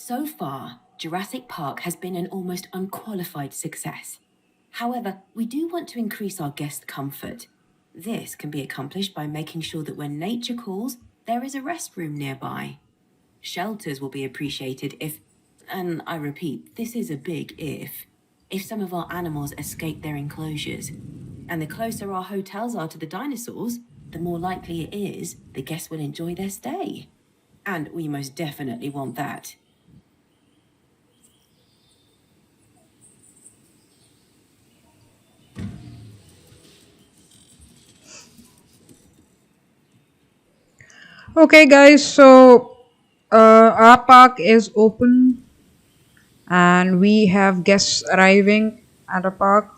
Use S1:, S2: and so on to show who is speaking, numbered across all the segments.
S1: So far, Jurassic Park has been an almost unqualified success. However, we do want to increase our guest comfort. This can be accomplished by making sure that when nature calls, there is a restroom nearby. Shelters will be appreciated if, and I repeat, this is a big if some of our animals escape their enclosures. And the closer our hotels are to the dinosaurs, the more likely it is the guests will enjoy their stay. And we most definitely want that.
S2: Okay, guys, so our park is open and we have guests arriving at our park.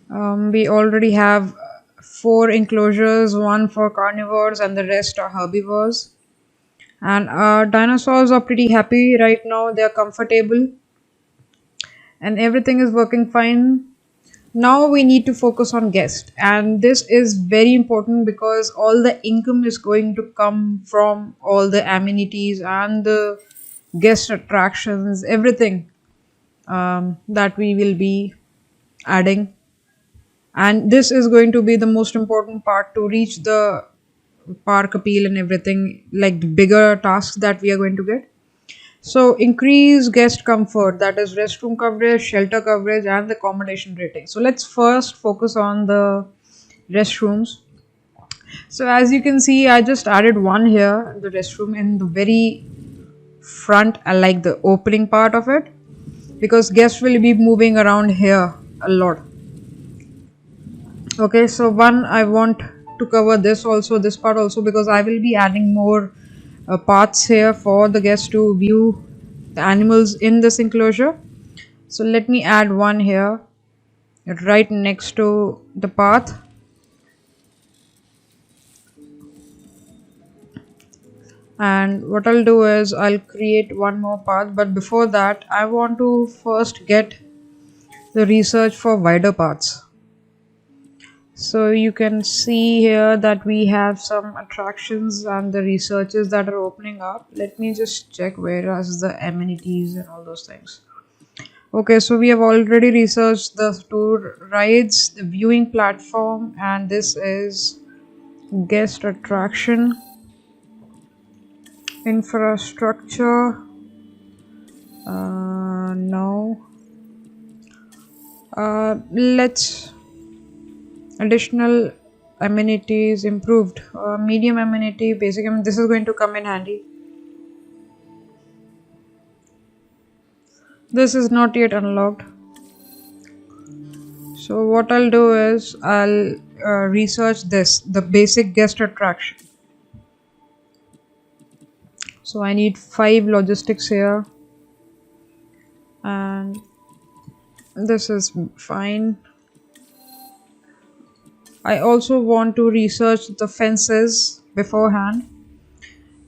S2: We already have four enclosures, one for carnivores and the rest are herbivores. And our dinosaurs are pretty happy right now, they're comfortable and everything is working fine. Now we need to focus on guest, and this is very important because all the income is going to come from all the amenities and the guest attractions, everything that we will be adding. And this is going to be the most important part to reach the park appeal and everything, like the bigger tasks that we are going to get. So increase guest comfort, that is restroom coverage, shelter coverage, and the accommodation rating. So let's first focus on the restrooms. So as you can see, I just added one here, the restroom in the very front, I like the opening part of it because guests will be moving around here a lot. Okay, so one I want to cover this also, this part also, because I will be adding more paths here for the guests to view the animals in this enclosure. So let me add one here right next to the path. And what I'll do is I'll create one more path, but before that I want to first get the research for wider paths. So you can see here that we have some attractions and the researches that are opening up. Let me just check where is the amenities and all those things. Okay, so we have already researched the tour rides, the viewing platform, and this is guest attraction, infrastructure. No. Let's additional amenities improved. Medium amenity, basic. This is going to come in handy. This is not yet unlocked. So what I'll do is I'll research this, the basic guest attraction. So I need 5 logistics here, and this is fine. I also want to research the fences beforehand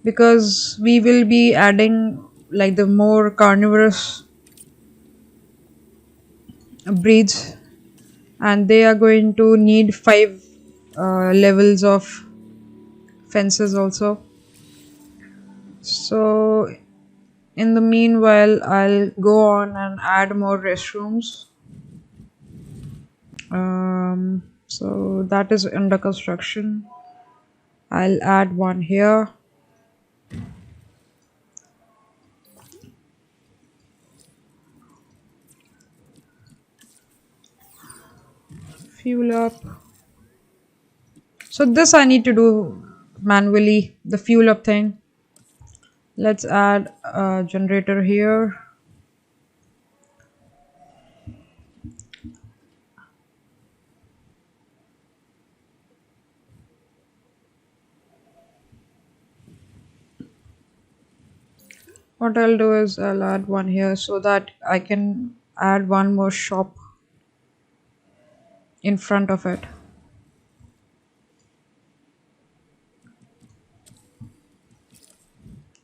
S2: because we will be adding like the more carnivorous breeds, and they are going to need 5 levels of fences also. So in the meanwhile I'll go on and add more restrooms. So that is under construction. I'll add one here. Fuel up. So this I need to do manually, the fuel up thing. Let's add a generator here. What I'll do is I'll add one here so that I can add one more shop in front of it.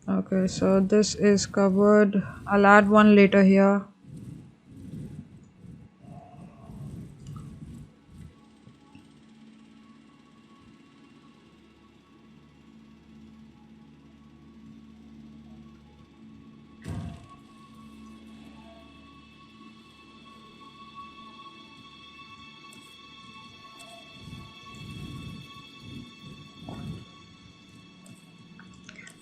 S2: Okay, so this is covered. I'll add one later here.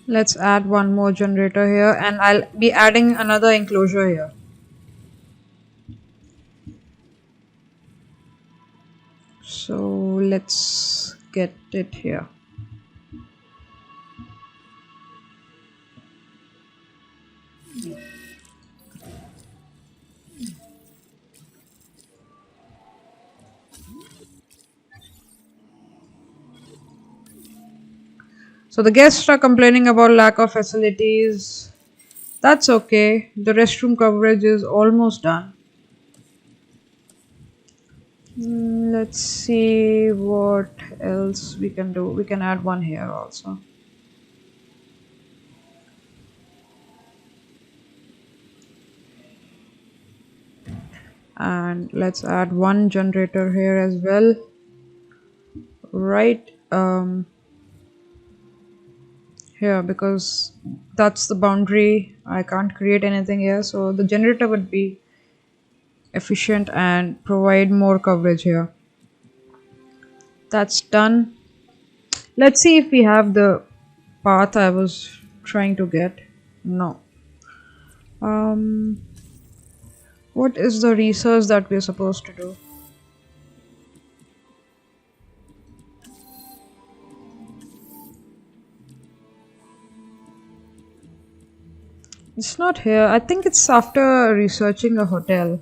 S2: Let's add one more generator here, and I'll be adding another enclosure here. So let's get it here. So the guests are complaining about lack of facilities. That's okay. The restroom coverage is almost done. Let's see what else we can do. We can add one here also. And let's add one generator here as well. Right here, because that's the boundary. I can't create anything here, so the generator would be efficient and provide more coverage here. That's done. Let's see if we have the path I was trying to get. No. What is the research that we're supposed to do? It's not here. I think it's after researching a hotel.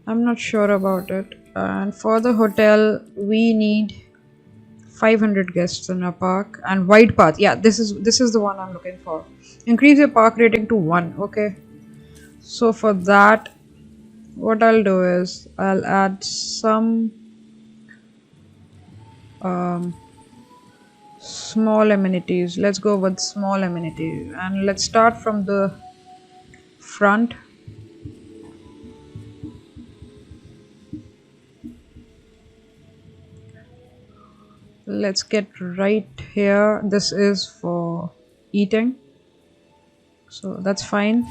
S2: I'm not sure about it. And for the hotel, we need 500 guests in our park and wide path. Yeah, this is the one I'm looking for. Increase your park rating to 1. Okay. So for that, what I'll do is I'll add some small amenities. Let's go with small amenities, and let's start from the front. Let's get right here. This is for eating, so that's fine.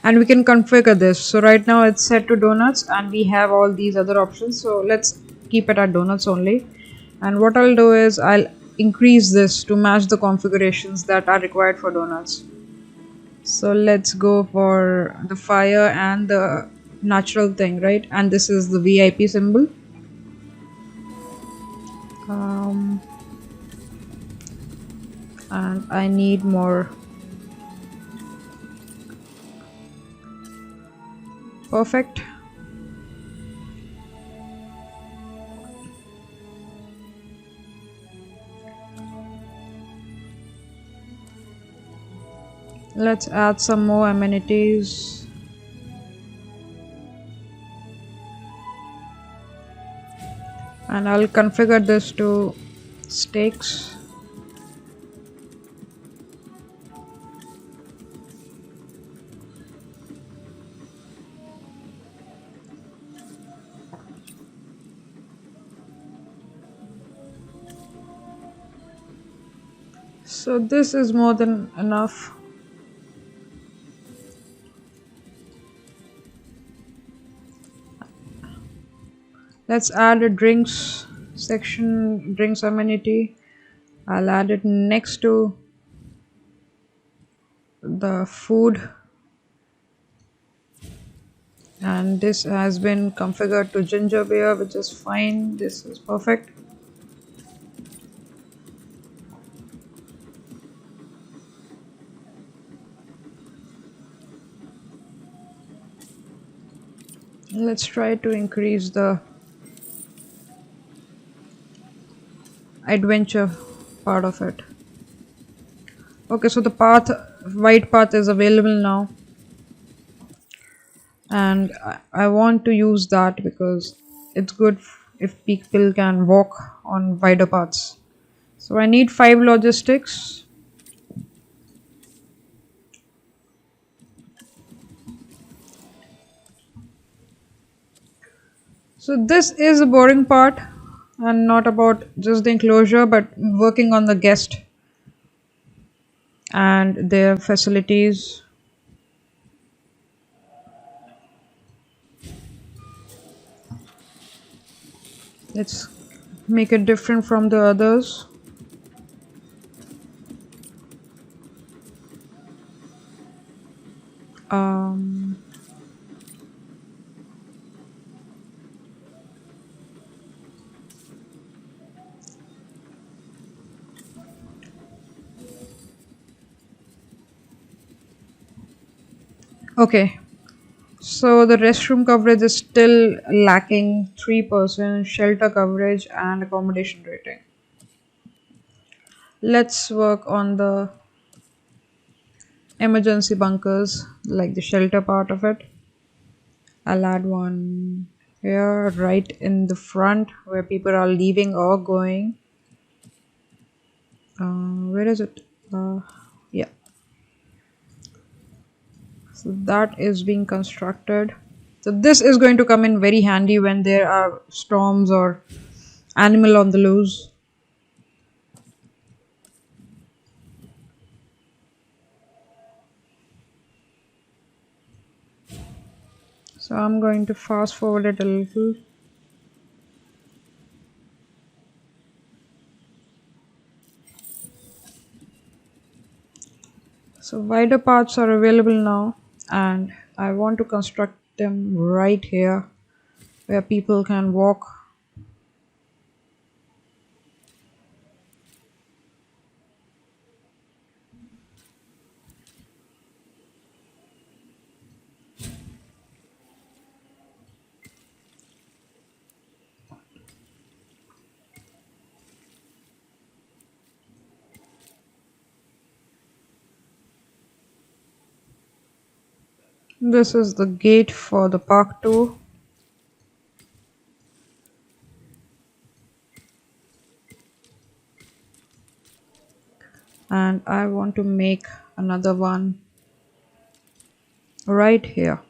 S2: And we can configure this. So right now it's set to donuts, and we have all these other options. So let's keep it at donuts only. And what I'll do is I'll increase this to match the configurations that are required for donuts. So let's go for the fire and the natural thing, right? And this is the VIP symbol. And I need more. Perfect. Let's add some more amenities. And I'll configure this to steaks. So this is more than enough. Let's add a drinks section, drinks amenity. I'll add it next to the food, and this has been configured to ginger beer, which is fine. This is perfect. Let's try to increase the adventure part of it. Okay, so the path, white path, is available now, and I want to use that because it's good if people can walk on wider paths. So I need 5 logistics. So this is a boring part, and not about just the enclosure, but working on the guest and their facilities. Let's make it different from the others. Um, okay, so the restroom coverage is still lacking 3%, shelter coverage, and accommodation rating. Let's work on the emergency bunkers, like the shelter part of it. I'll add one here, right in the front where people are leaving or going. Where is it? Yeah, so that is being constructed. So this is going to come in very handy when there are storms or animal on the loose. So I'm going to fast forward it a little. So wider paths are available now, and I want to construct them right here where people can walk. This is the gate for the park tour, and I want to make another one right here.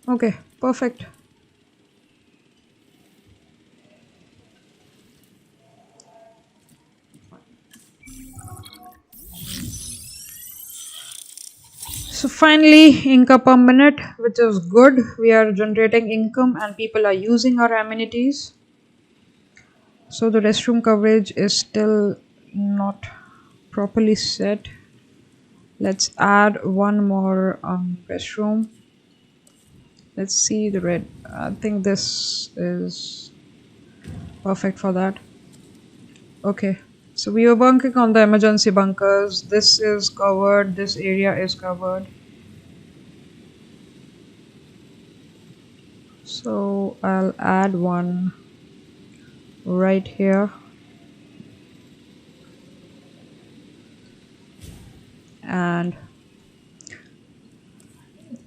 S2: Okay, perfect. So finally, income per minute, which is good. We are generating income and people are using our amenities. So the restroom coverage is still not properly set. Let's add one more restroom. Let's see the red. I think this is perfect for that. Okay. So we are working on the emergency bunkers. This is covered. This area is covered. So I'll add one right here. And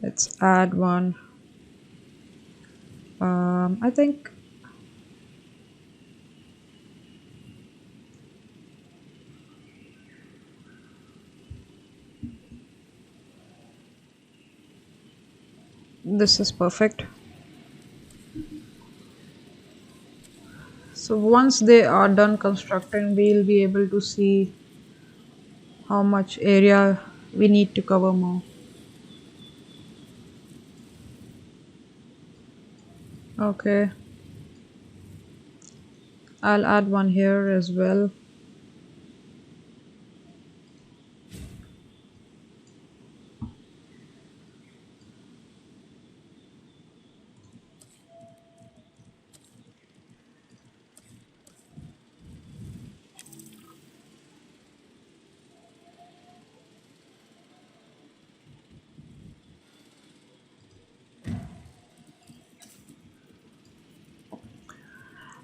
S2: let's add one. I think this is perfect. So once they are done constructing, we'll be able to see how much area we need to cover more. Okay, I'll add one here as well.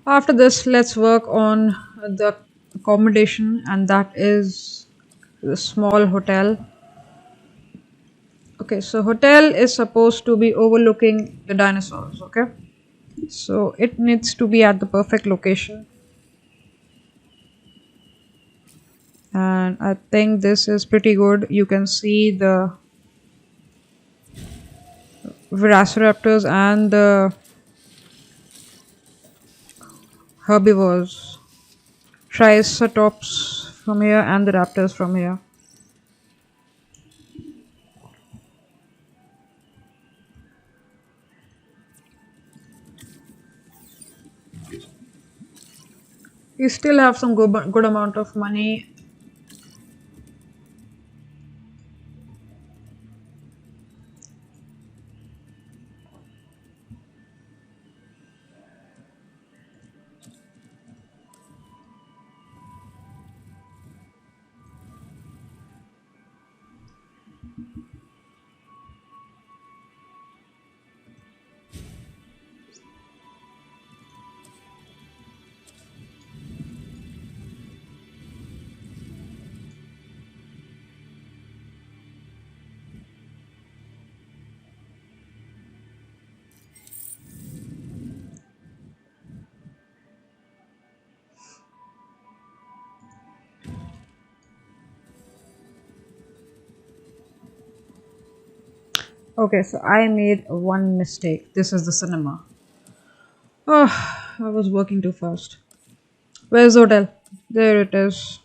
S2: After this, let's work on the accommodation, and that is the small hotel. Okay, so hotel is supposed to be overlooking the dinosaurs, okay? So it needs to be at the perfect location. And I think this is pretty good. You can see the velociraptors and the herbivores. Triceratops from here and the raptors from here. We still have some good amount of money. Okay, so I made one mistake. This is the cinema. Oh, I was working too fast. Where's the hotel? There it is.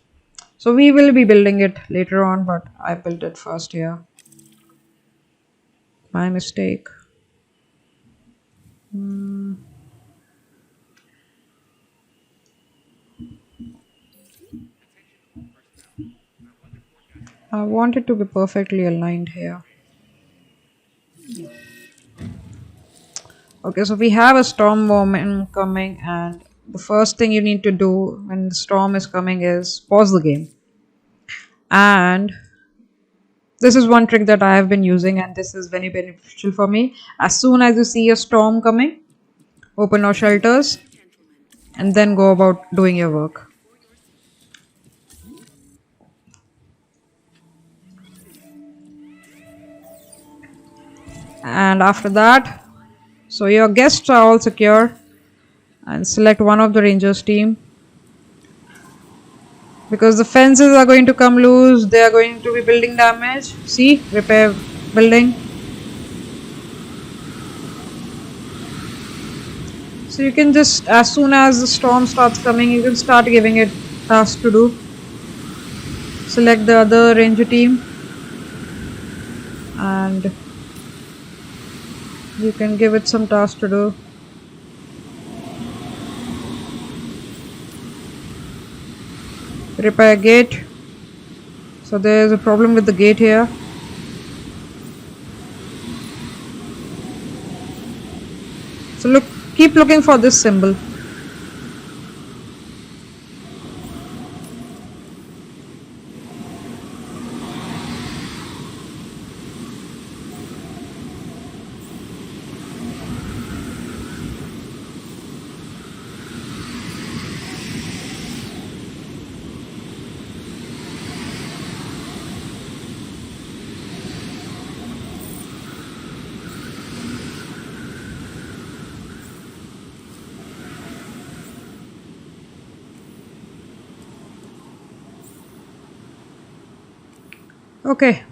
S2: So we will be building it later on, but I built it first here. My mistake. I want it to be perfectly aligned here. Okay, so we have a storm warning coming, and the first thing you need to do when the storm is coming is pause the game. And this is one trick that I have been using, and this is very beneficial for me. As soon as you see a storm coming, open your shelters and then go about doing your work. And after that, so your guests are all secure, and select one of the rangers team, because the fences are going to come loose. They are going to be building damage. See, repair building. So you can just, as soon as the storm starts coming, you can start giving it tasks to do. Select the other ranger team and you can give it some tasks to do. Repair gate. So there is a problem with the gate here. So look, keep looking for this symbol. Okay.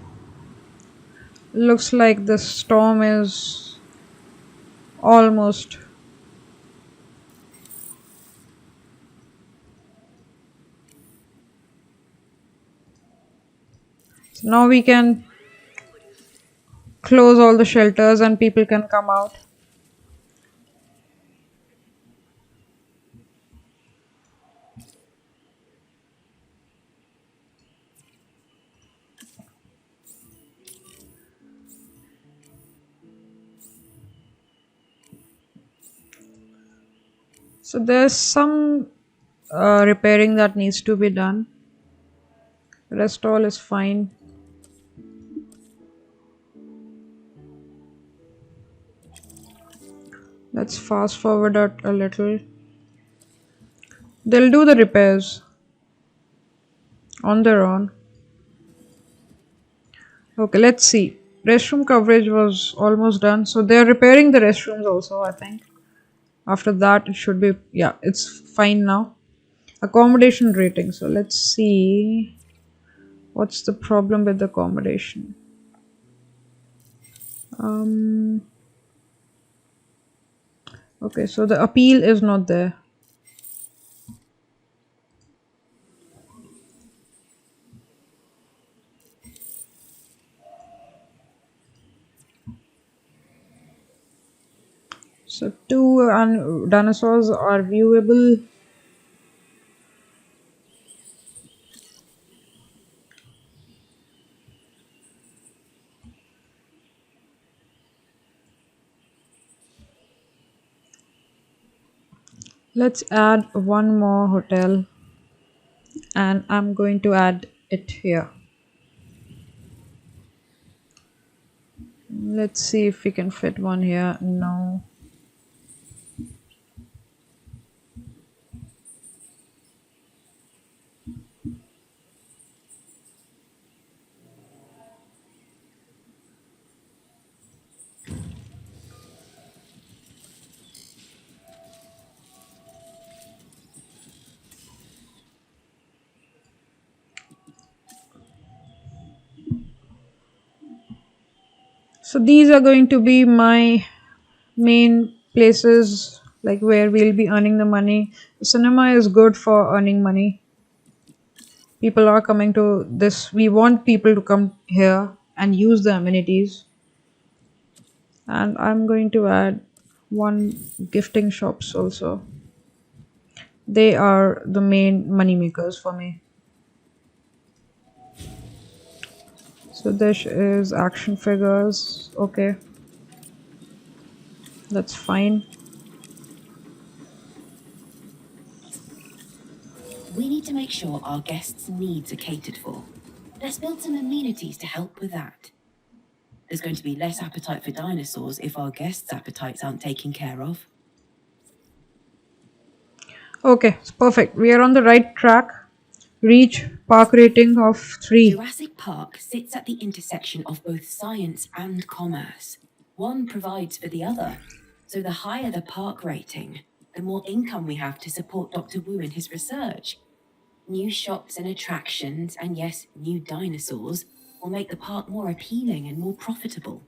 S2: Looks like the storm is almost. So now we can close all the shelters and people can come out. So there's some repairing that needs to be done. Rest all is fine. Let's fast forward it a little. They'll do the repairs on their own. Okay, let's see. Restroom coverage was almost done. So they're repairing the restrooms also, I think. After that, it should be, yeah, it's fine now. Accommodation rating. So let's see. What's the problem with the accommodation? Okay, so the appeal is not there. So two dinosaurs are viewable. Let's add one more hotel, and I'm going to add it here. Let's see if we can fit one here. No. So these are going to be my main places, like where we'll be earning the money. The cinema is good for earning money. People are coming to this. We want people to come here and use the amenities. And I'm going to add one gifting shops also. They are the main money makers for me. So this is action figures. Okay, that's fine.
S1: We need to make sure our guests' needs are catered for. Let's build some amenities to help with that. There's going to be less appetite for dinosaurs if our guests' appetites aren't taken care of.
S2: Okay, it's perfect. We are on the right track. Reach park rating of 3.
S1: Jurassic Park sits at the intersection of both science and commerce. One provides for the other. So the higher the park rating, the more income we have to support Dr. Wu in his research. New shops and attractions, and yes, new dinosaurs, will make the park more appealing and more profitable.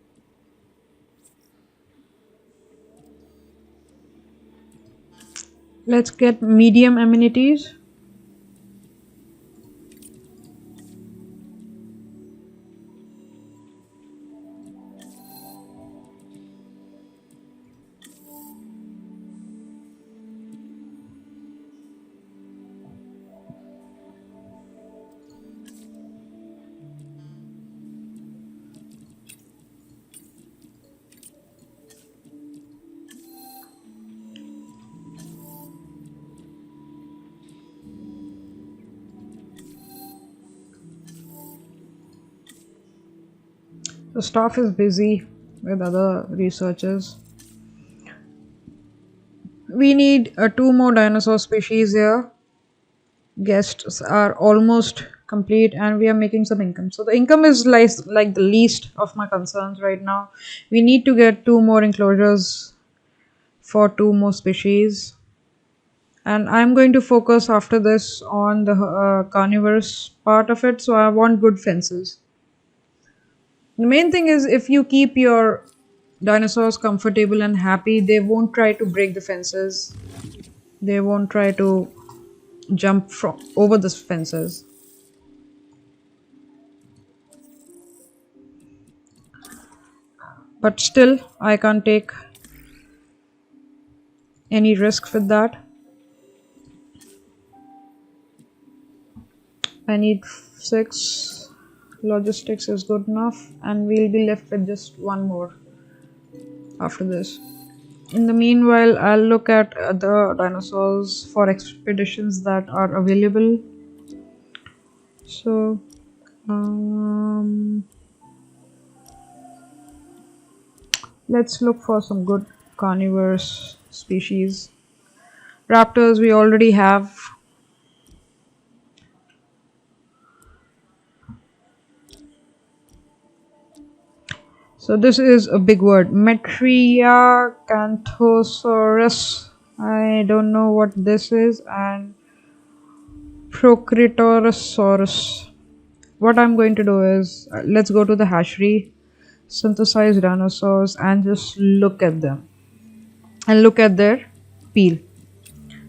S2: Let's get medium amenities. The staff is busy with other researchers. We need 2 more dinosaur species here. Guests are almost complete and we are making some income. So the income is like the least of my concerns right now. We need to get 2 more enclosures for 2 more species. And I'm going to focus after this on the carnivorous part of it. So I want good fences. The main thing is if you keep your dinosaurs comfortable and happy, they won't try to break the fences. They won't try to jump from over the fences. But still, I can't take any risk with that. I need 6. Logistics is good enough, and we'll be left with just 1 more after this. In the meanwhile, I'll look at other dinosaurs for expeditions that are available. So, let's look for some good carnivorous species. Raptors we already have. So this is a big word. Metriacanthosaurus. I don't know what this is. And Procritorosaurus. What I'm going to do is let's go to the hatchery, synthesize dinosaurs, and just look at them. and look at their peel.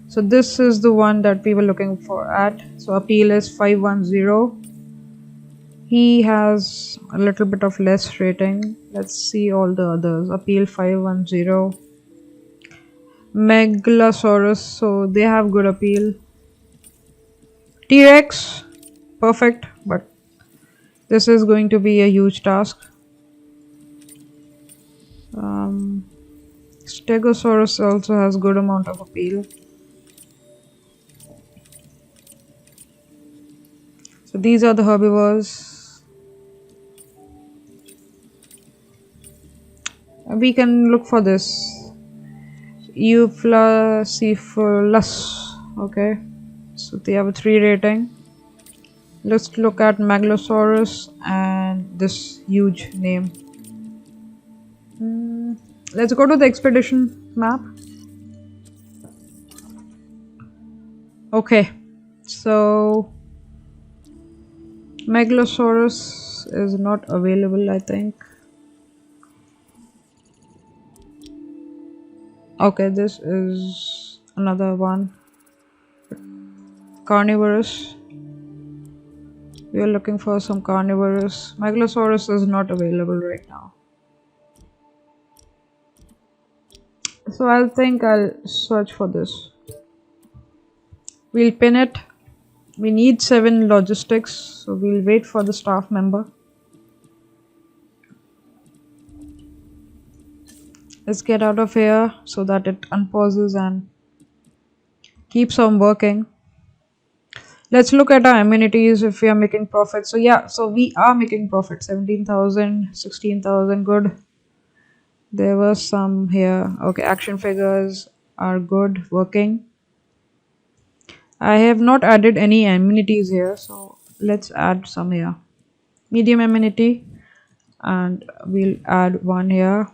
S2: So this is the one that we were looking for at. So appeal is 510. He has a little bit of less rating. Let's see all the others. Appeal 510. Megalosaurus, so they have good appeal. T-Rex, perfect, but this is going to be a huge task. Stegosaurus also has good amount of appeal. So these are the herbivores. We can look for this Euphalocephalus. Okay, so they have a 3 rating. Let's look at Megalosaurus and this huge name. Let's go to the expedition map. Okay, so Megalosaurus is not available, I think. Okay, this is another one. Carnivorous. We are looking for some carnivorous. Megalosaurus is not available right now. So I think I'll search for this. We'll pin it. We need 7 logistics, so we'll wait for the staff member. Let's get out of here so that it unpauses and keeps on working. Let's look at our amenities if we are making profit. So yeah, so we are making profit. 17,000, 16,000, good. There was some here. Okay, action figures are good, working. I have not added any amenities here, so let's add some here. Medium amenity, and we'll add one here.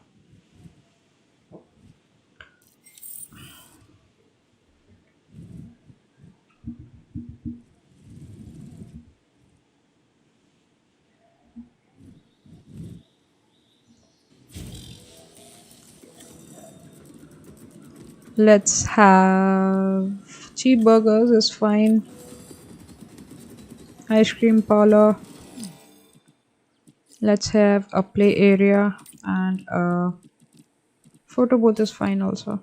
S2: Let's have cheap burgers is fine. Ice cream parlor. Let's have a play area and a photo booth is fine also.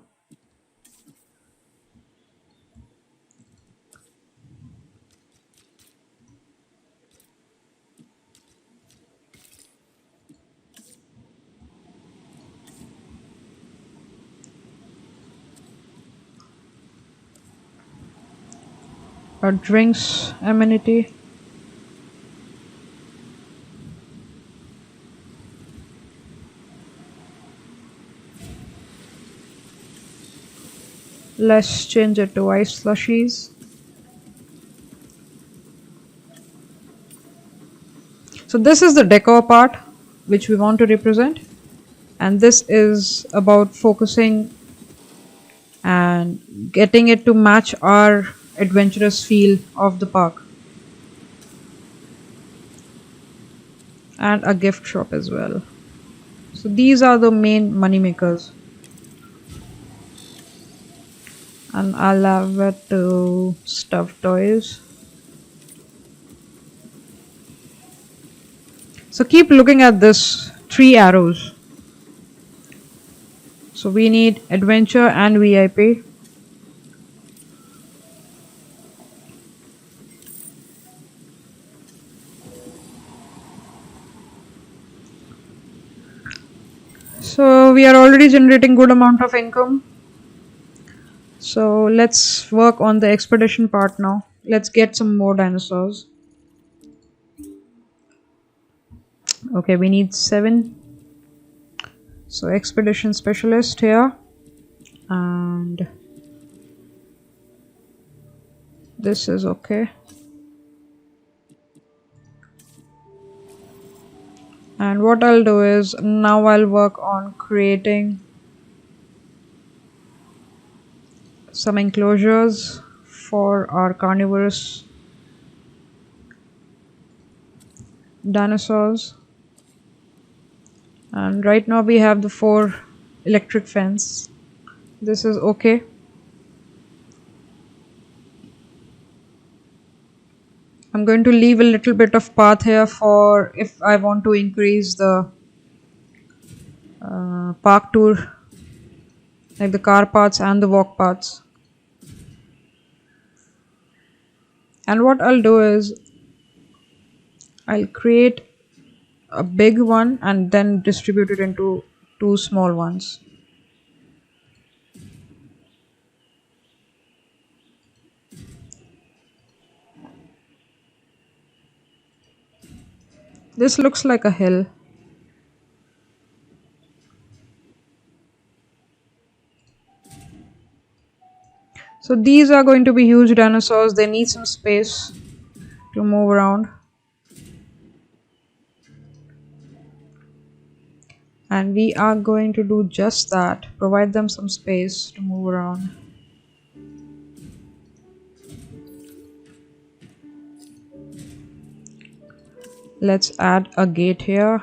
S2: A drinks amenity. Let's change it to ice slushies. So this is the decor part which we want to represent, and this is about focusing and getting it to match our adventurous feel of the park. And a gift shop as well. So these are the main money makers. And I'll have it to stuffed toys. So keep looking at this 3 arrows. So we need adventure and VIP. So we are already generating good amount of income. So let's work on the expedition part now. Let's get some more dinosaurs. Okay, we need 7. So expedition specialist here, and this is okay. And what I'll do is now I'll work on creating some enclosures for our carnivorous dinosaurs. And right now we have the 4 electric fence. This is okay. I'm going to leave a little bit of path here for if I want to increase the park tour, like the car paths and the walk paths. And what I'll do is I'll create a big one and then distribute it into two small ones. This looks like a hill. So these are going to be huge dinosaurs. They need some space to move around. And we are going to do just that. Provide them some space to move around. Let's add a gate here.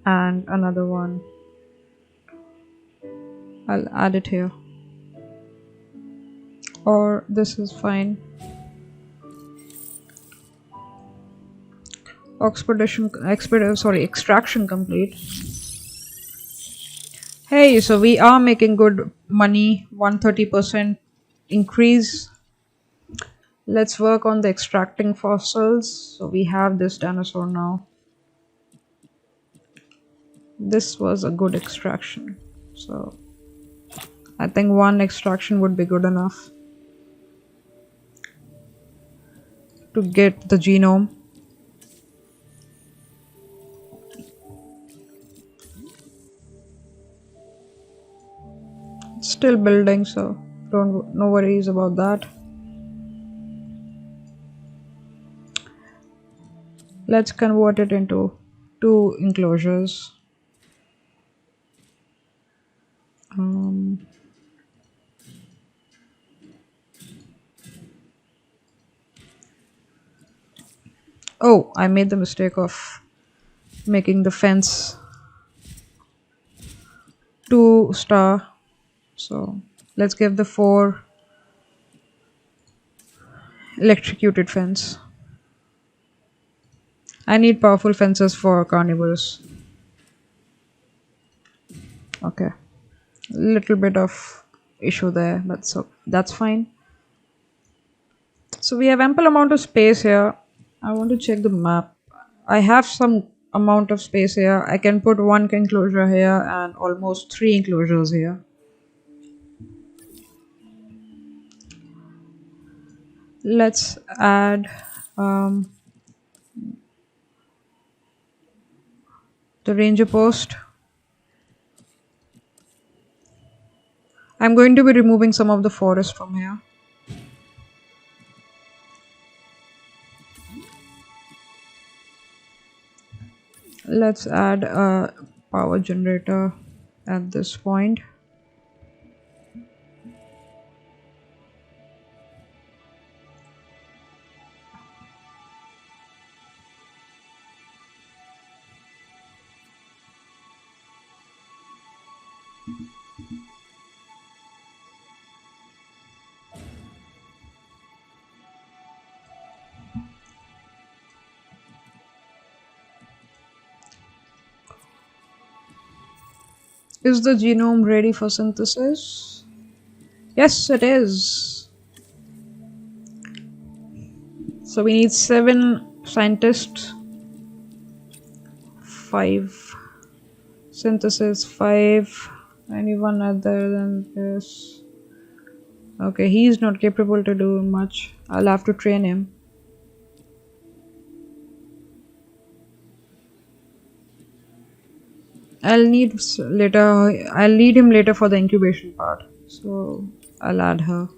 S2: And another one. I'll add it here. Or this is fine. Extraction complete. Hey, so we are making good money. 130% increase. Let's work on the extracting fossils. So we have this dinosaur now. This was a good extraction. So I think one extraction would be good enough to get the genome. It's still building, so no worries about that. Let's convert it into two enclosures. Oh, I made the mistake of making the fence 2 star. So let's give the 4 electrocuted fence. I need powerful fences for carnivores. Okay, little bit of issue there, but so that's fine. So we have ample amount of space here. I want to check the map. I have some amount of space here. I can put one enclosure here and almost 3 enclosures here. Let's add the ranger post. I'm going to be removing some of the forest from here. Let's add a power generator at this point. Is the genome ready for synthesis? Yes, it is. So we need 7 scientists, 5 synthesis, 5. Anyone other than this? Okay, he's not capable to do much. I'll have to train him. I'll need him later for the incubation part. So I'll add her.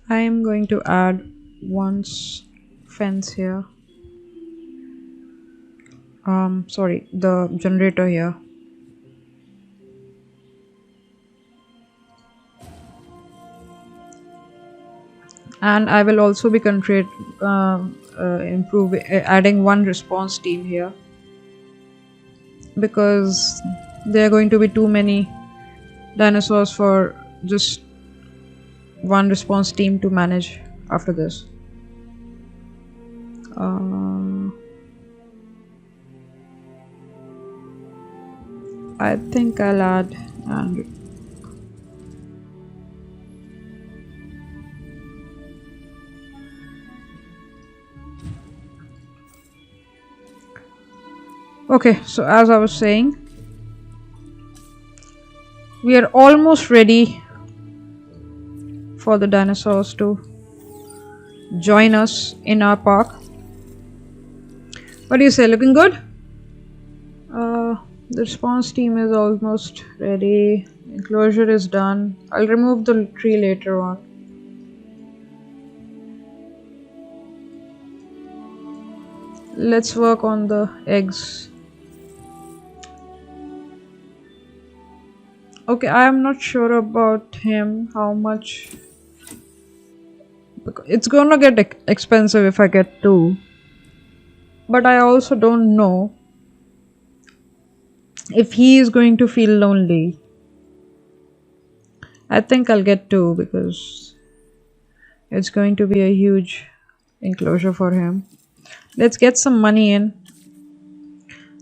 S2: I am going to add one fence here. Sorry, the generator here. And I will also be adding one response team here, because there are going to be too many dinosaurs for just one response team to manage after this. I think I'll add and okay, so as I was saying, we are almost ready for the dinosaurs to join us in our park. What do you say? Looking good? The response team is almost ready. Enclosure is done. I'll remove the tree later on. Let's work on the eggs. Okay, I am not sure about him, how much. It's gonna get expensive if I get two. But I also don't know if he is going to feel lonely. I think I'll get two because it's going to be a huge enclosure for him. Let's get some money in.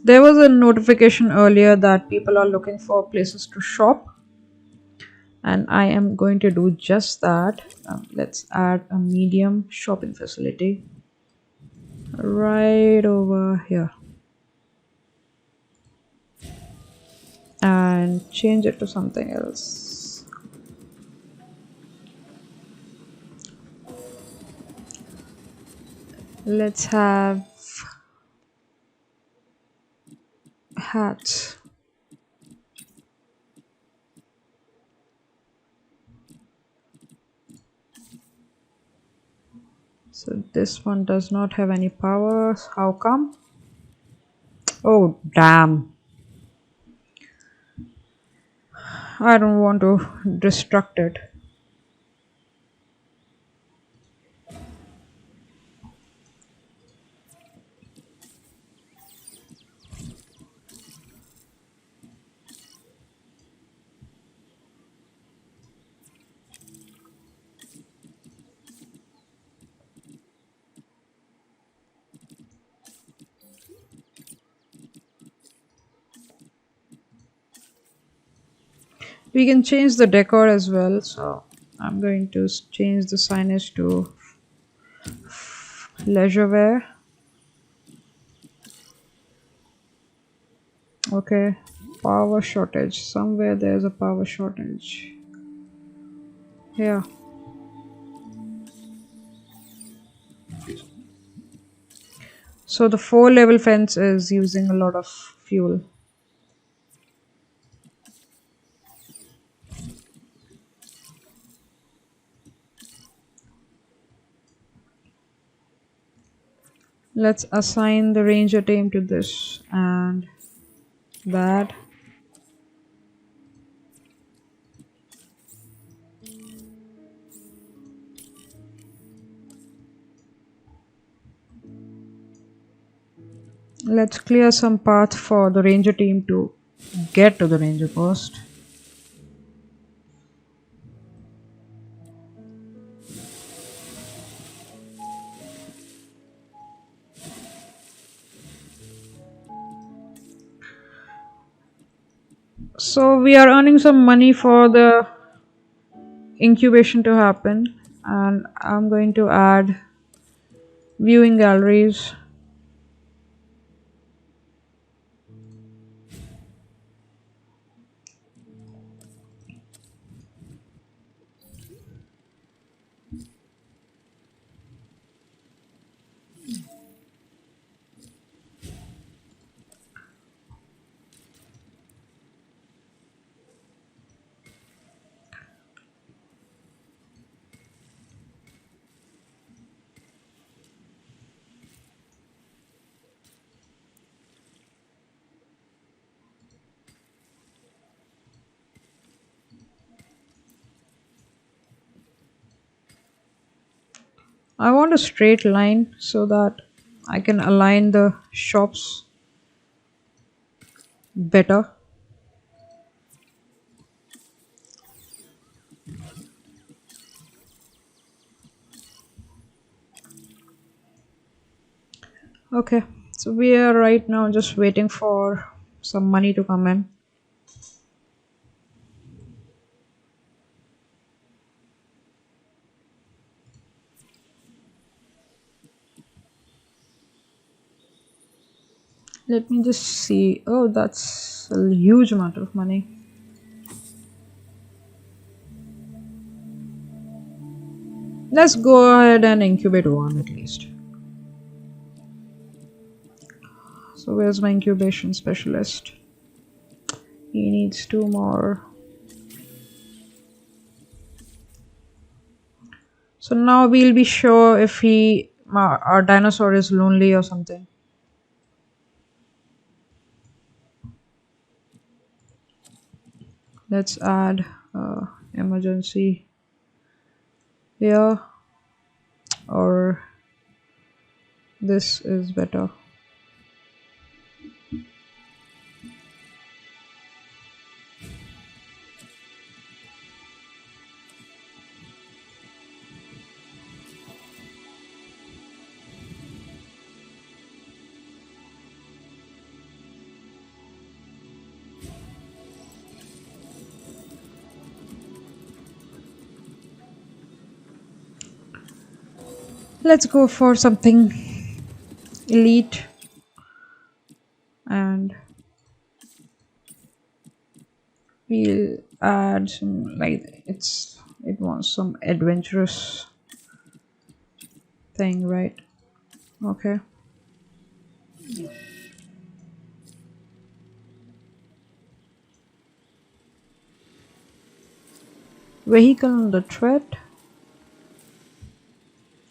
S2: There was a notification earlier that people are looking for places to shop, and I am going to do just that. Let's add a medium shopping facility right over here and change it to something else. Let's have hats. So this one does not have any power. How come? Oh damn. I don't want to destruct it. We can change the decor as well, so I'm going to change the signage to leisure wear. Okay, power shortage. Somewhere there's a power shortage. Yeah. So the 4-level fence is using a lot of fuel. Let's assign the ranger team to this and that. Let's clear some path for the ranger team to get to the ranger post. So we are earning some money for the incubation to happen, and I'm going to add viewing galleries. I want a straight line so that I can align the shops better. Okay, so we are right now just waiting for some money to come in. Let me just see. Oh, that's a huge amount of money. Let's go ahead and incubate one at least. So, where's my incubation specialist? He needs two more. So, now we'll be sure if our dinosaur is lonely or something. Let's add emergency here, or this is better. Let's go for something elite, and we'll add some, like, it wants some adventurous thing, right? Okay. Vehicle on the tread.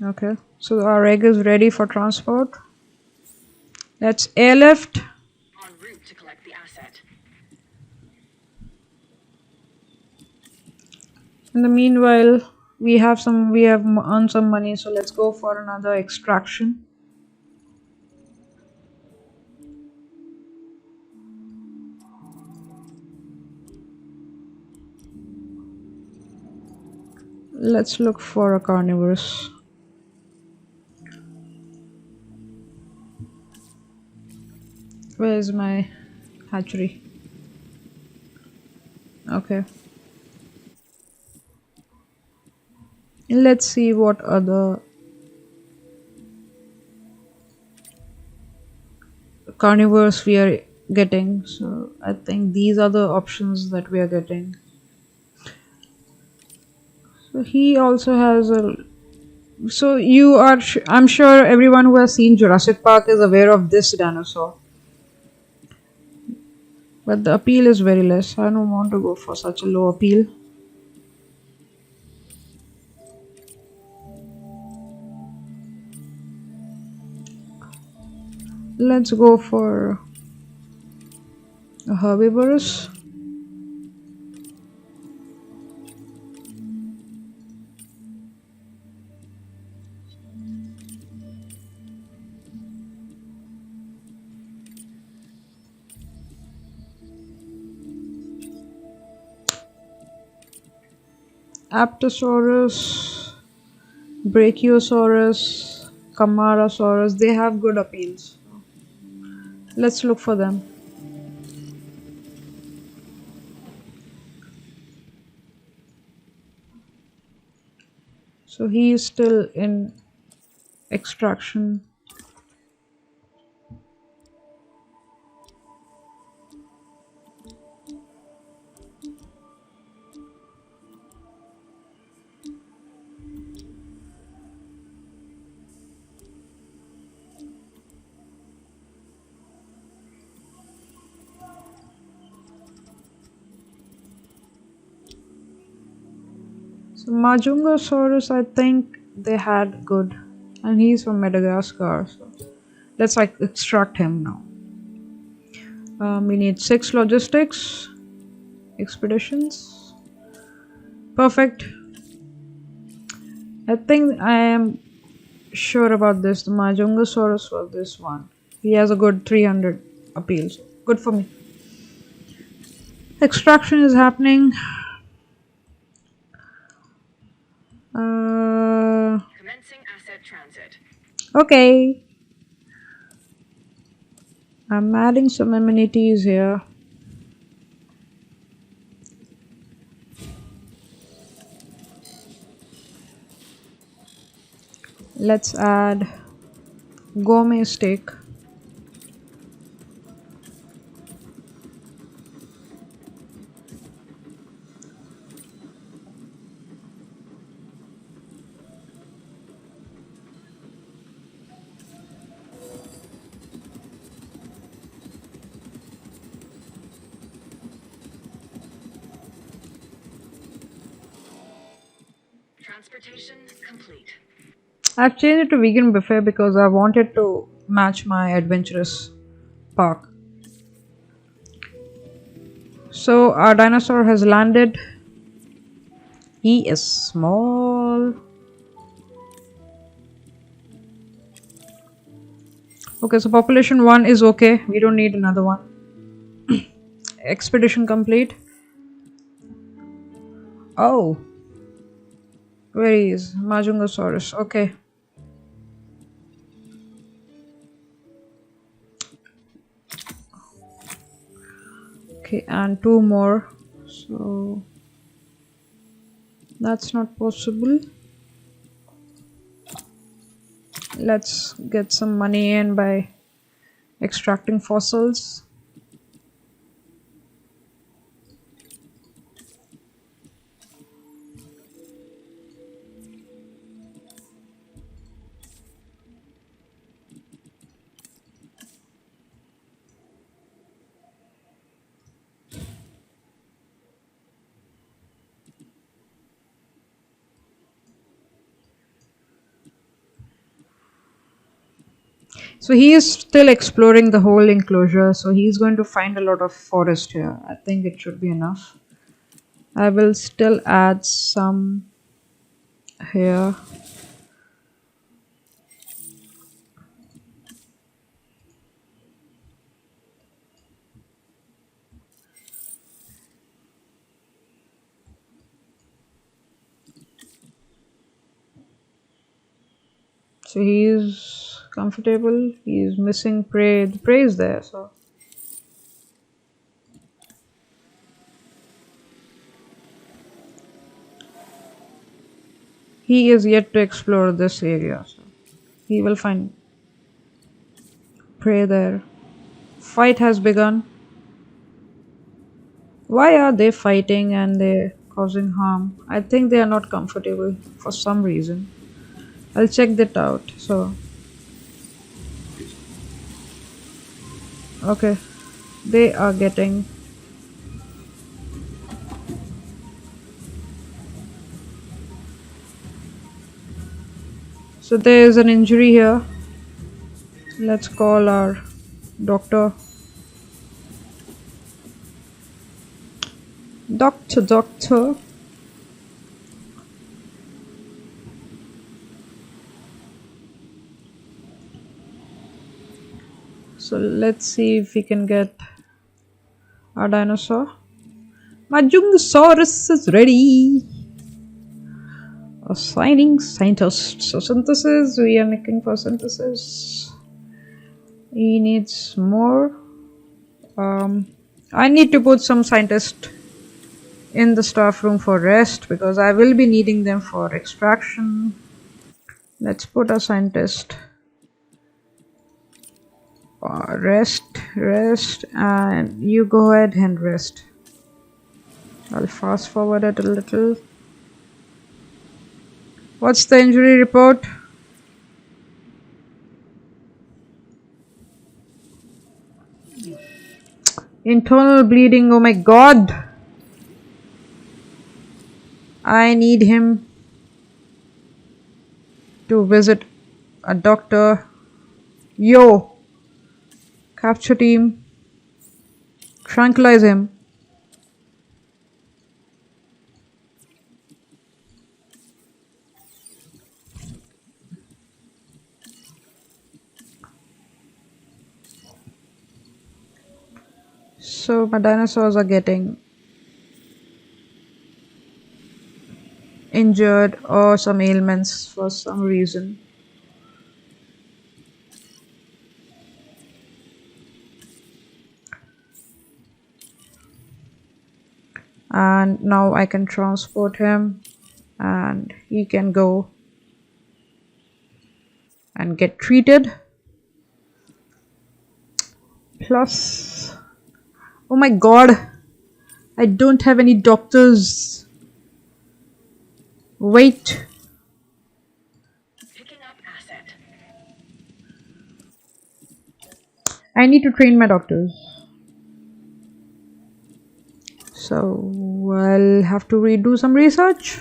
S2: Okay, so our egg is ready for transport. Let's airlift.
S1: En route to collect the asset.
S2: In the meanwhile, we have earned some money, so let's go for another extraction. Let's look for a carnivorous. Where's my hatchery? Okay. Let's see what other carnivores we are getting. So I think these are the options that we are getting. So he also has a. So you are. I'm sure everyone who has seen Jurassic Park is aware of this dinosaur. But the appeal is very less. I don't want to go for such a low appeal. Let's go for a herbivorous. Apatosaurus, Brachiosaurus, Camarasaurus, they have good appeals. Let's look for them. So he is still in extraction. So Majungasaurus, I think they had good, and he's from Madagascar. So let's like extract him now. We need 6 logistics expeditions. Perfect. I think I am sure about this. The Majungasaurus was this one. He has a good 300 appeals. Good for me. Extraction is happening.
S1: Commencing asset transit.
S2: Okay. I'm adding some amenities here. Let's add gourmet steak.
S1: Transportation complete.
S2: I've changed it to vegan buffet because I wanted to match my adventurous park. So our dinosaur has landed. He is small. Okay, so population 1 is okay. We don't need another one. Expedition complete. Oh, where is Majungasaurus? Okay. Okay, and two more. So that's not possible. Let's get some money in by extracting fossils. So he is still exploring the whole enclosure, so he's going to find a lot of forest here. I think it should be enough. I will still add some here. So he is comfortable. He is missing prey. The prey is there, so he is yet to explore this area. So he will find prey there. Fight has begun. Why are they fighting and they're causing harm? I think they are not comfortable for some reason. I'll check that out. So, okay, they are getting. So, there is an injury here. Let's call our doctor. Doctor. So, let's see if we can get our dinosaur. Majungasaurus is ready. Assigning scientist. So synthesis, we are looking for synthesis. He needs more. I need to put some scientist in the staff room for rest because I will be needing them for extraction. Let's put a scientist. Rest, and you go ahead and rest. I'll fast forward it a little. What's the injury report? Internal bleeding, oh my god! I need him to visit a doctor. Yo! Capture team. Tranquilize him. So my dinosaurs are getting injured or some ailments for some reason. And now I can transport him and he can go and get treated. Plus, oh my god, I don't have any doctors. Wait.
S1: Picking up asset.
S2: I need to train my doctors. So I'll have to redo some research.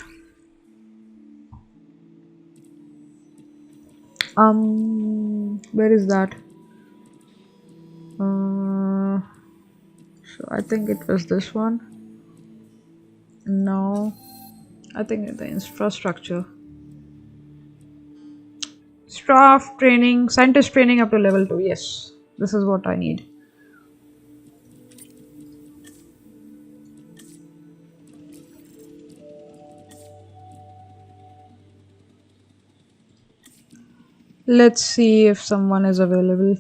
S2: Where is that? So I think it was this one. No, I think the infrastructure. Staff training, scientist training up to level 2. Yes, this is what I need. Let's see if someone is available.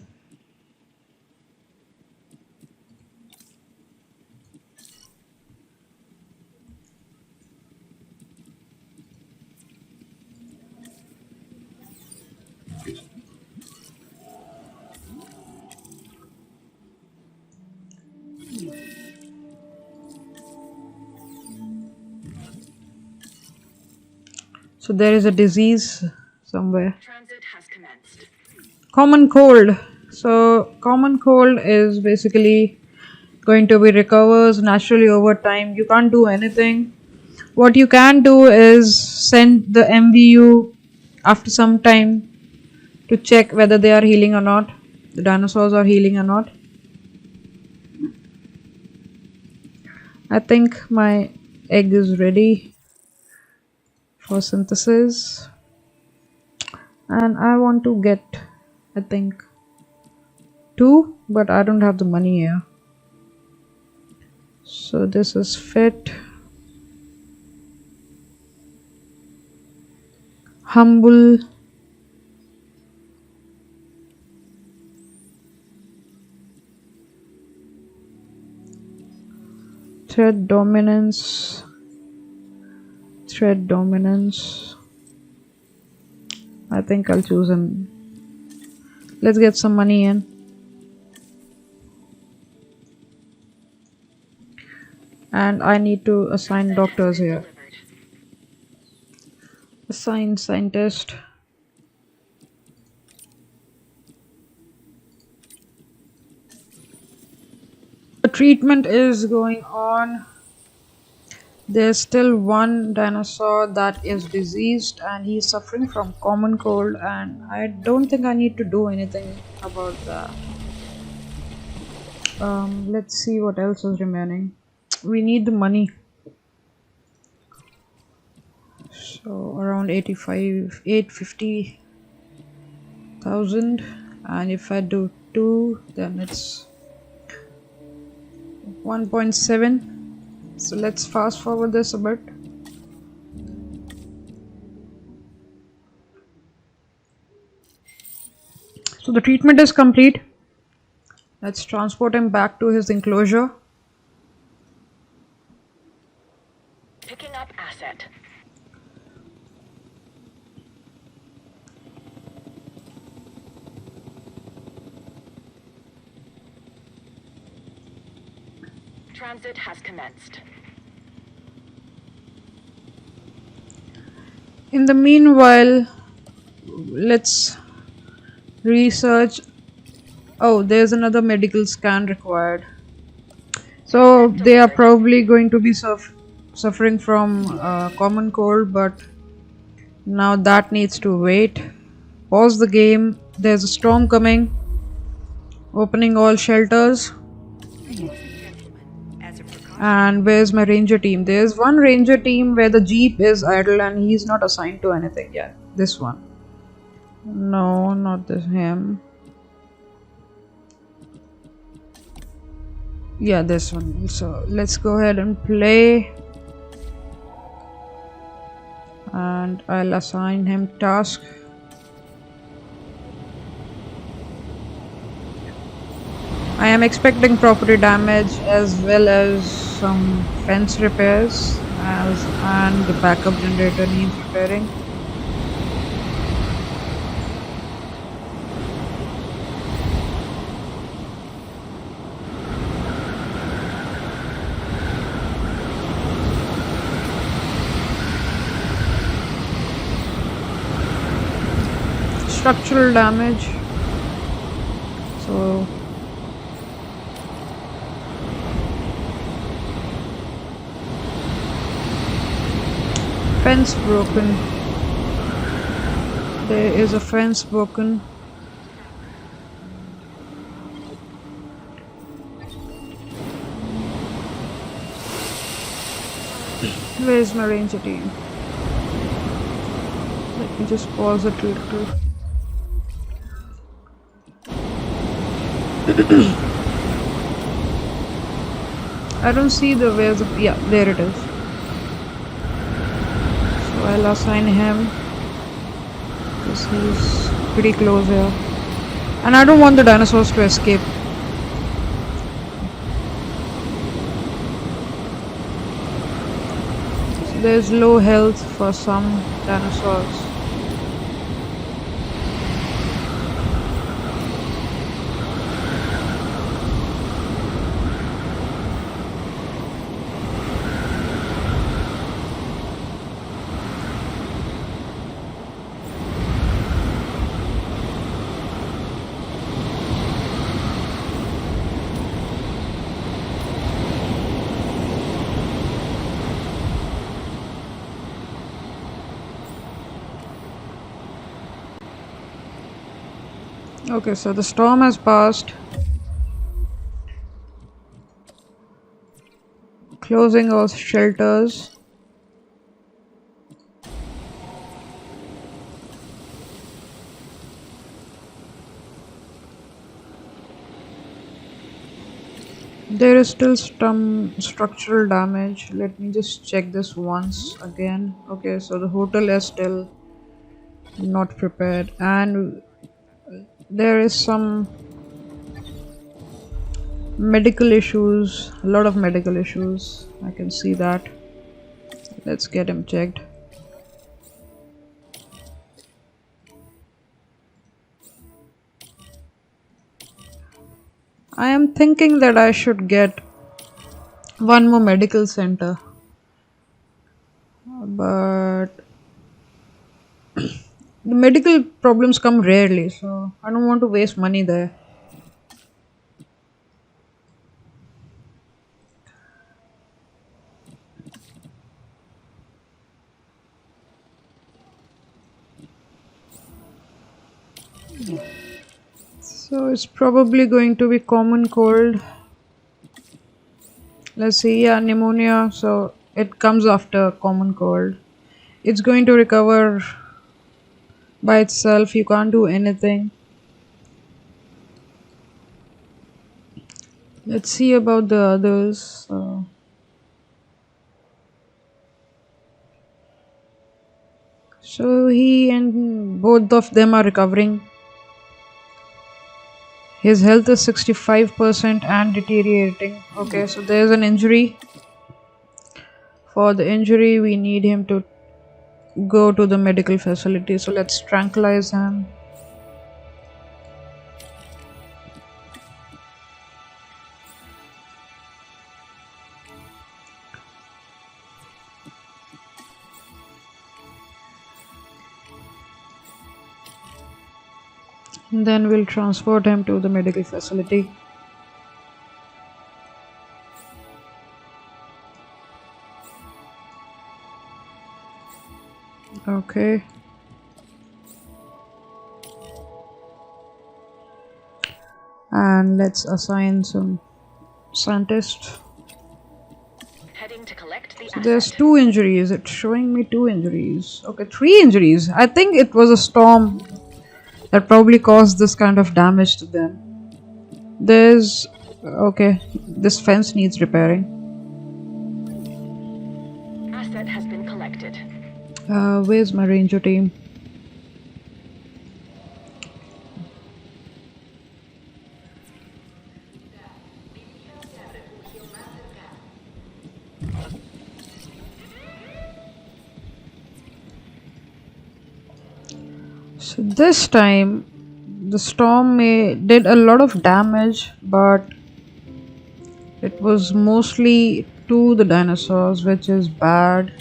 S2: So there is a disease somewhere.
S1: Transit has commenced.
S2: Common cold. So common cold is basically going to be recovers naturally over time. You can't do anything. What you can do is send the MVU after some time to check whether they are healing or not. The dinosaurs are healing or not. I think my egg is ready for synthesis. And I want to get, I think, 2, but I don't have the money here. So this is fit. Humble. Thread dominance. Thread dominance. I think I'll choose him. Let's get some money in. And I need to assign doctors here. Assign scientist. The treatment is going on. There's still one dinosaur that is diseased and he's suffering from common cold, and I don't think I need to do anything about that. Let's see what else is remaining. We need the money. So around 850,000, and if I do 2, then it's 1.7. So let's fast forward this a bit. So the treatment is complete. Let's transport him back to his enclosure.
S1: Picking up asset. Transit has commenced.
S2: In the meanwhile, let's research. Oh, there's another medical scan required. So they are probably going to be suffering from common cold, but now that needs to wait. Pause the game. There's a storm coming. Opening all shelters. And where's my ranger team? There's one ranger team where the jeep is idle and he's not assigned to anything yet. This one. No, not this him. Yeah, this one. So let's go ahead and play. And I'll assign him task. I am expecting property damage as well as some fence repairs and the backup generator needs repairing. Structural damage. So fence broken. There is a fence broken. Where's my ranger team? Let me just pause it a little. I don't see the where's of, yeah, there it is. So I'll assign him because he's pretty close here. And I don't want the dinosaurs to escape. So there's low health for some dinosaurs. Okay, so the storm has passed. Closing all shelters. There is still some structural damage. Let me just check this once again. Okay, so the hotel is still not prepared, and there is some medical issues, a lot of medical issues. I can see that. Let's get him checked. I am thinking that I should get one more medical center, but the medical problems come rarely, so I don't want to waste money there. So it's probably going to be common cold. Let's see, yeah, pneumonia. So it comes after common cold. It's going to recover by itself. You can't do anything. Let's see about the others. So he and both of them are recovering. His health is 65% and deteriorating. Okay, so there's an injury. For the injury, we need him to go to the medical facility. So let's tranquilize him. And then we'll transport him to the medical facility. Okay. And let's assign some scientists.
S1: Heading to collect the
S2: So there's 2 injuries. It's showing me 2 injuries. Okay, 3 injuries. I think it was a storm that probably caused this kind of damage to them. There's Okay, this fence needs repairing.
S1: Asset has been collected.
S2: Where's my ranger team? So this time the storm did a lot of damage, but it was mostly to the dinosaurs, which is bad.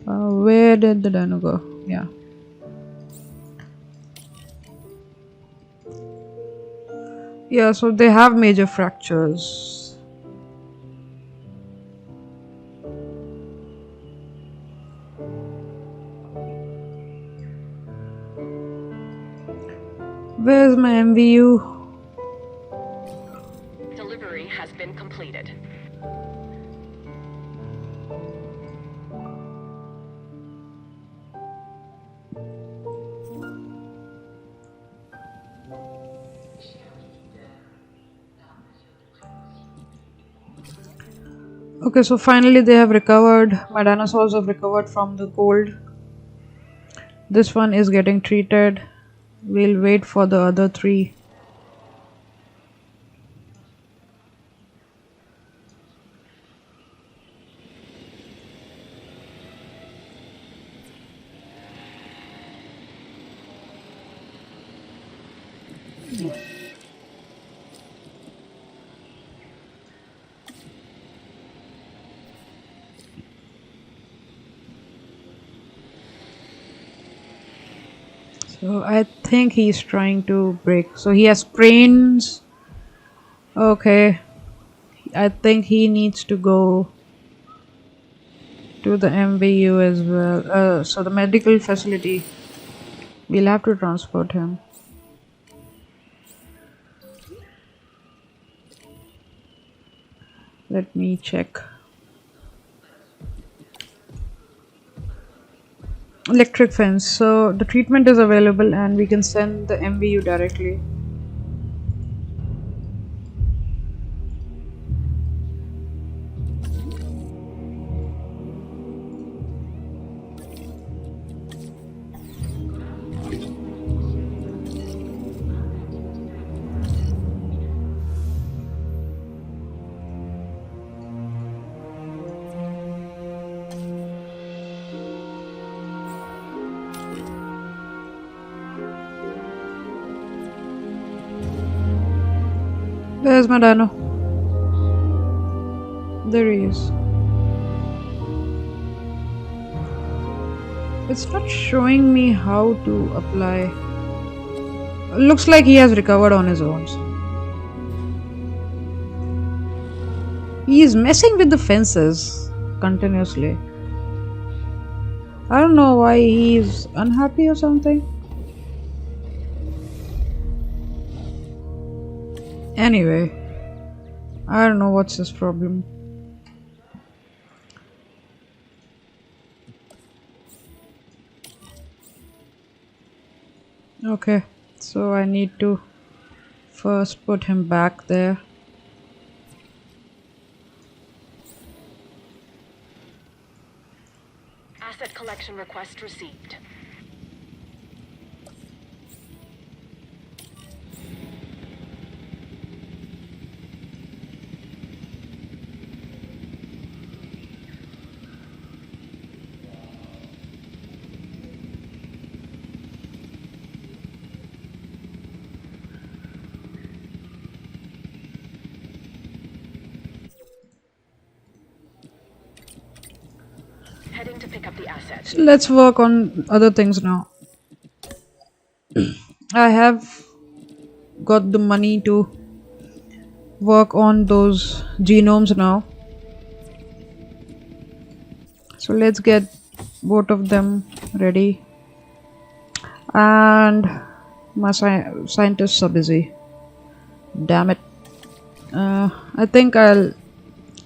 S2: Where did the dino go? Yeah. Yeah, so they have major fractures. Where's my MVU?
S1: Delivery has been completed.
S2: Okay, so finally they have recovered. My dinosaurs have recovered from the cold. This one is getting treated. We'll wait for the other three. So I think he's trying to break. So he has sprains. Okay. I think he needs to go to the MVU as well. So the medical facility. We'll have to transport him. Let me check. Electric fence. So the treatment is available and we can send the MVU directly. Where's my dino? There he is. It's not showing me how to apply. Looks like he has recovered on his own. He is messing with the fences continuously. I don't know why he's unhappy or something. Anyway, I don't know what's his problem. Okay, so I need to first put him back there.
S1: Asset collection request received. Heading to pick up the asset.
S2: So let's work on other things now. I have got the money to work on those genomes now. So let's get both of them ready. And my scientists are busy. Damn it. I think I'll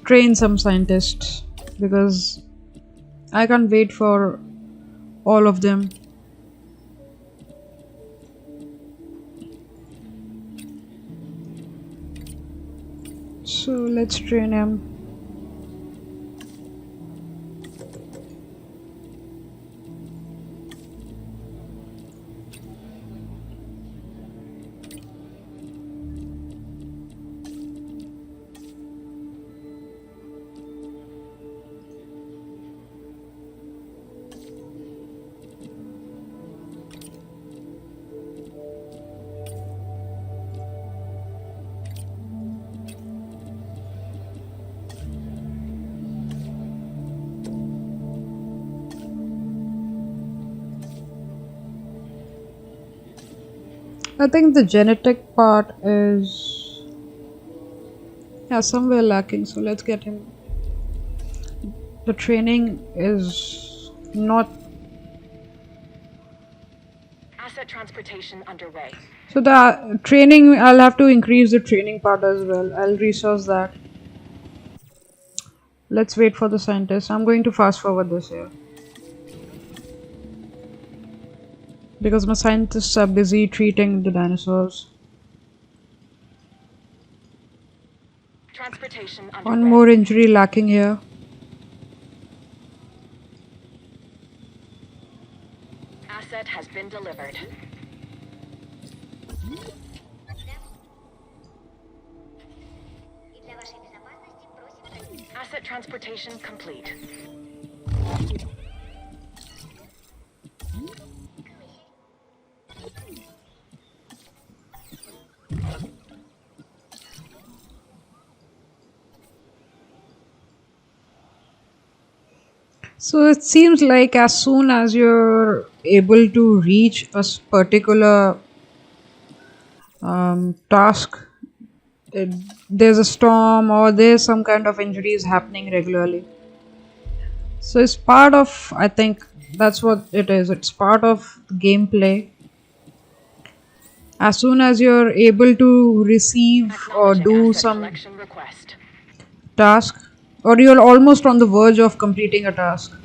S2: train some scientists because I can't wait for all of them. So let's train him. I think the genetic part is somewhere lacking, so let's get him. The training is not.
S1: Asset transportation underway.
S2: So the training, I'll have to increase the training part as well. I'll resource that. Let's wait for the scientists. I'm going to fast forward this here, because my scientists are busy treating the dinosaurs.
S1: Transportation underway.
S2: One more injury lacking here.
S1: Asset has been delivered. Asset transportation complete.
S2: So it seems like as soon as you're able to reach a particular task, there's a storm or there's some kind of injuries happening regularly. So it's part of, I think that's what it is. It's part of gameplay. As soon as you're able to receive or do some
S1: Request.
S2: task, or you're almost on the verge of completing a task,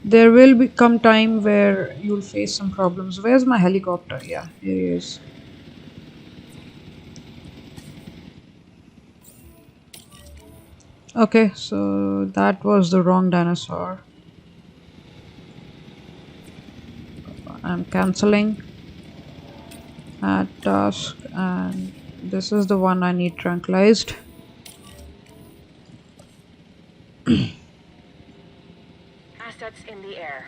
S2: there will come time where you'll face some problems. Where's my helicopter? Yeah, here he is. Okay, so that was the wrong dinosaur. I'm cancelling that task, and this is the one I need tranquilized.
S1: Assets in the air.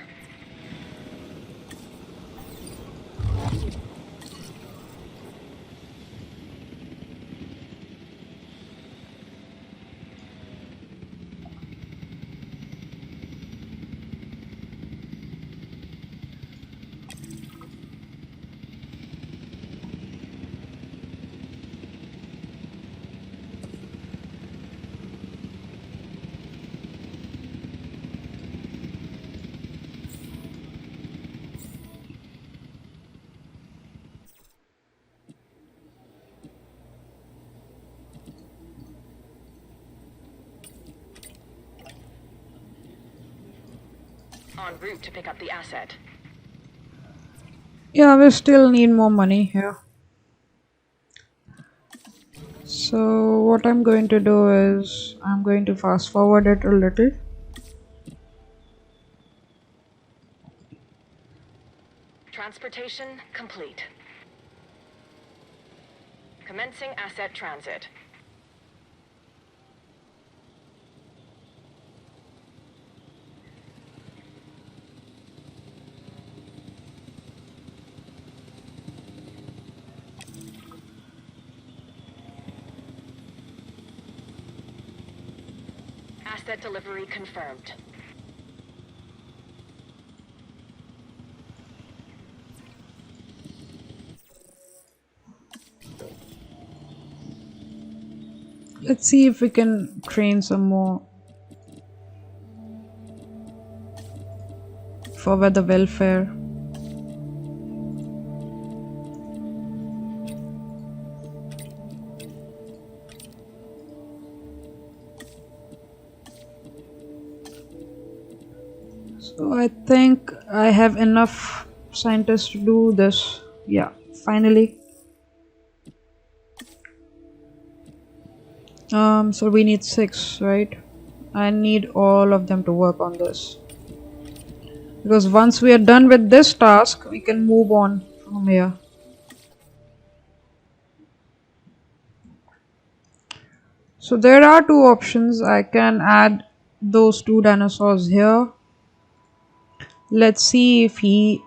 S1: En route to pick up the asset.
S2: Yeah, we still need more money here. So what I'm going to do is I'm going to fast forward it a little.
S1: Transportation complete. Commencing asset transit. Asset delivery confirmed.
S2: Let's see if we can train some more for weather welfare. So I think I have enough scientists to do this. Yeah, finally. So we need 6, right? I need all of them to work on this. Because once we are done with this task, we can move on from here. So there are two options. I can add those 2 dinosaurs here. Let's see if he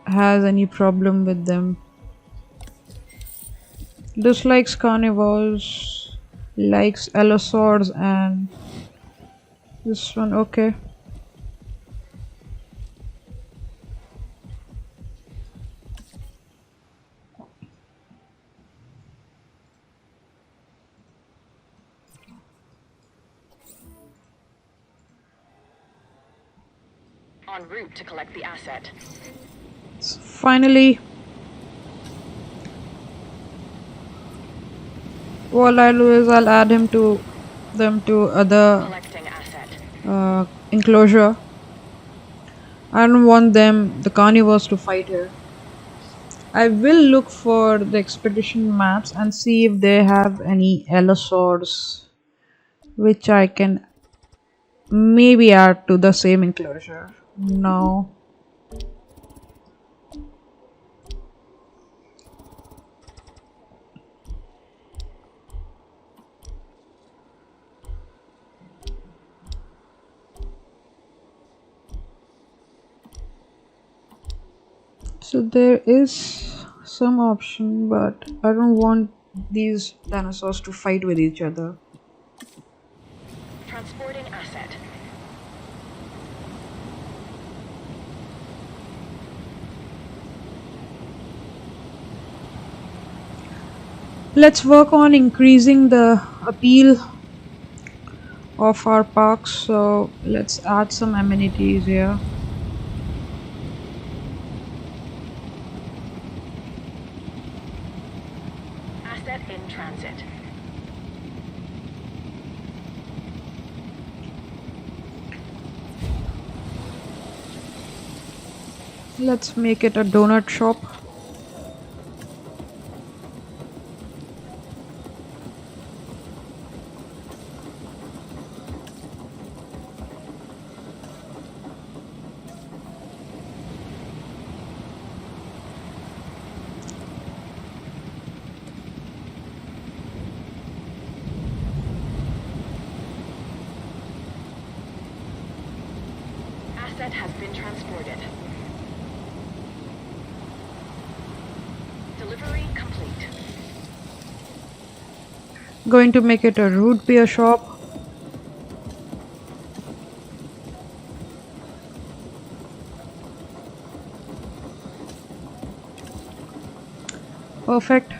S2: has any problem with them. Dislikes carnivores, likes allosaurs, and this one, okay.
S3: En route to collect the asset.
S2: So finally, what I'll do is I'll add him to them to other
S3: Collecting asset.
S2: enclosure. I don't want them, the carnivores, to fight here. I will look for the expedition maps and see if they have any allosaurs which I can maybe add to the same enclosure. No. So there is some option, but I don't want these dinosaurs to fight with each other.
S3: Transporting asset.
S2: Let's work on increasing the appeal of our parks. So let's add some amenities here.
S3: Asset in transit.
S2: Let's make it a donut shop.
S3: Asset has been transported. Delivery complete.
S2: Going to make it a root beer shop. Perfect.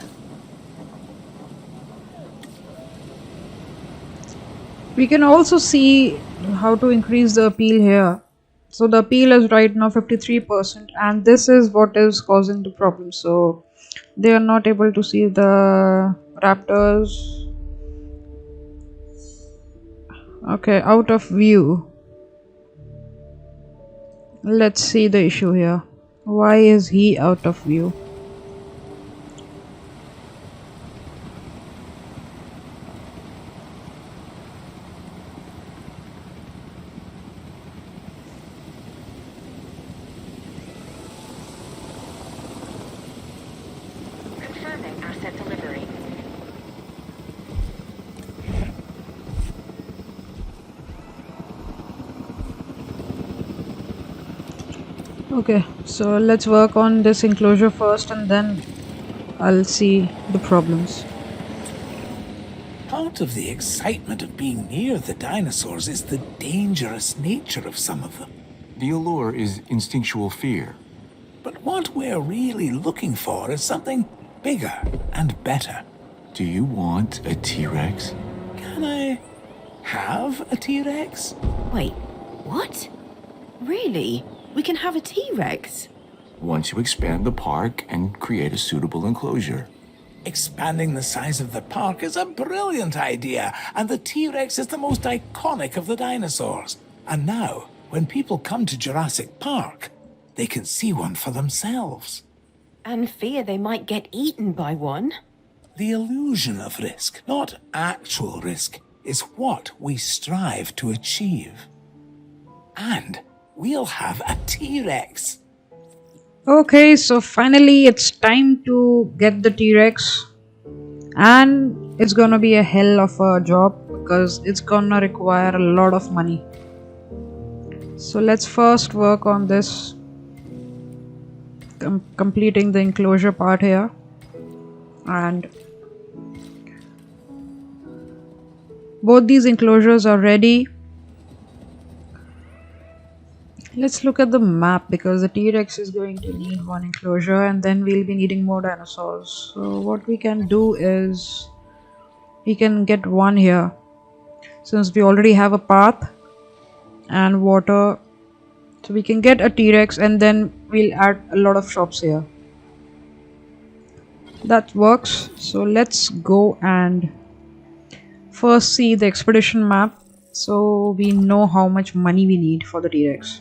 S2: We can also see how to increase the appeal here. So the appeal is right now 53%, and this is what is causing the problem. So they are not able to see the raptors. Okay, out of view. Let's see the issue here. Why is he out of view?
S3: Confirming asset delivery.
S2: Okay, so let's work on this enclosure first and then I'll see the problems.
S4: Part of the excitement of being near the dinosaurs is the dangerous nature of some of them.
S5: The allure is instinctual fear.
S4: But what we're really looking for is something bigger and better.
S5: Do you want a T-Rex?
S4: Can I have a T-Rex?
S1: Wait, what? Really? We can have a T-Rex?
S5: Once you expand the park and create a suitable enclosure.
S4: Expanding the size of the park is a brilliant idea, and the T-Rex is the most iconic of the dinosaurs. And now, when people come to Jurassic Park, they can see one for themselves.
S1: And fear they might get eaten by one.
S4: The illusion of risk, not actual risk, is what we strive to achieve. And we'll have a T-Rex.
S2: Okay, so finally it's time to get the T-Rex, and it's gonna be a hell of a job because it's gonna require a lot of money. So let's first work on this, completing the enclosure part here, and both these enclosures are ready. Let's look at the map because the T-Rex is going to need one enclosure and then we'll be needing more dinosaurs. So what we can do is we can get one here since we already have a path and water. So we can get a T-Rex and then we'll add a lot of shops here. That works. So let's go and first see the expedition map so we know how much money we need for the T-Rex.